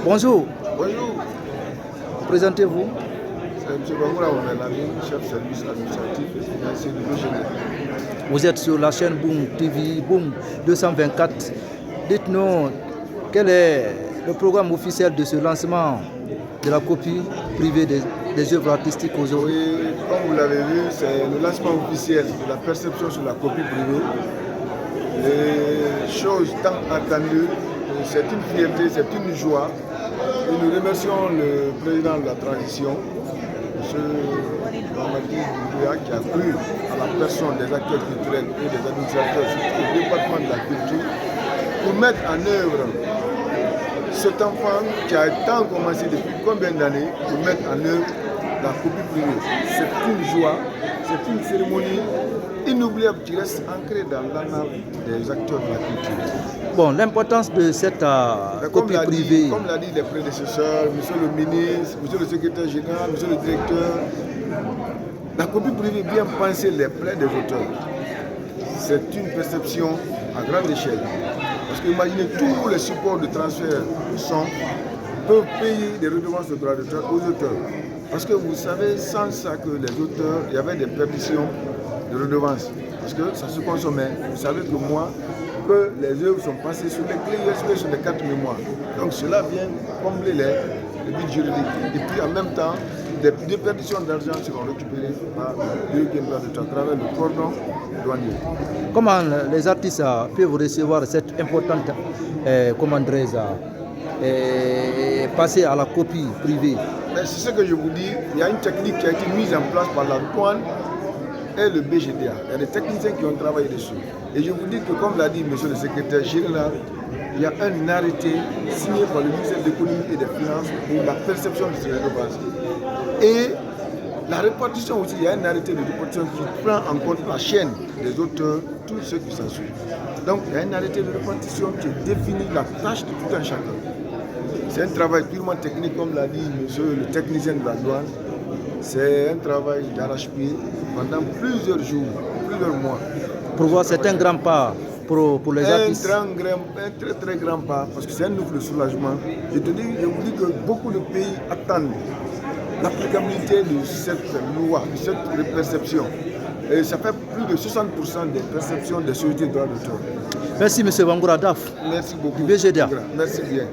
Bonjour, Bonjour, présentez-vous. c'est M. Bangoura Omelami, chef service administratif et financier du BGD. Vous êtes sur la chaîne Boom TV, Boom 224. Dites-nous, quel est le programme officiel de ce lancement de la copie privée des œuvres artistiques aujourd'hui? Oui, comme vous l'avez vu, c'est le lancement officiel de la perception sur la copie privée. Les choses tant attendues, c'est une fierté, c'est une joie. Et nous remercions le président de la transition, M. Mamadi Doumbouya, qui a cru à la personne des acteurs culturels et des administrateurs, surtout au département de la culture, pour mettre en œuvre cet enfant qui a tant commencé depuis combien d'années, pour mettre en œuvre la copie privée. C'est une joie, c'est une cérémonie inoubliable qui reste ancrée dans l'âme des acteurs de la culture. Bon, l'importance de cette copie privée. Comme l'a dit les prédécesseurs, monsieur le ministre, monsieur le secrétaire général, monsieur le directeur, la copie privée bien penser les plaies des auteurs. C'est une perception à grande échelle. Parce que imaginez tous les supports de transfert de son peuvent payer des redevances de droits d'auteur aux auteurs. Parce que vous savez, sans ça que les auteurs, il y avait des perditions de redevances. Parce que ça se consommait. Vous savez que moi, que les œuvres sont passées sur les clés USB, sur les cartes mémoire. Donc cela vient combler les buts juridiques. Et puis en même temps, des déperditions d'argent seront récupérées par le droit d'auteur à travers le cordon douanier. Comment les artistes peuvent recevoir cette importante passer à la copie privée? C'est ce que je vous dis, il y a une technique qui a été mise en place par la douane et le BGDA. Il y a des techniciens qui ont travaillé dessus. Et je vous dis que, comme l'a dit M. le secrétaire général, il y a un arrêté signé par le ministère de l'économie et des finances pour la perception de ces redevances. Et la répartition aussi, il y a un arrêté de répartition qui prend en compte la chaîne des auteurs, tous ceux qui s'en suivent. Donc il y a un arrêté de répartition qui définit la tâche de tout un chacun. C'est un travail purement technique, comme l'a dit monsieur le technicien de la douane. C'est un travail d'arrache-pied pendant plusieurs jours, plusieurs mois. Pour voir, c'est un grand pas pour les artistes. Un très grand pas, parce que c'est un nouveau soulagement. Je vous dis que beaucoup de pays attendent l'applicabilité de cette loi, de cette perception. Et ça fait plus de 60% des perceptions des sociétés de droits d'auteur. Merci M. Bangoura Daf. Merci beaucoup. Du BGDA. Merci bien.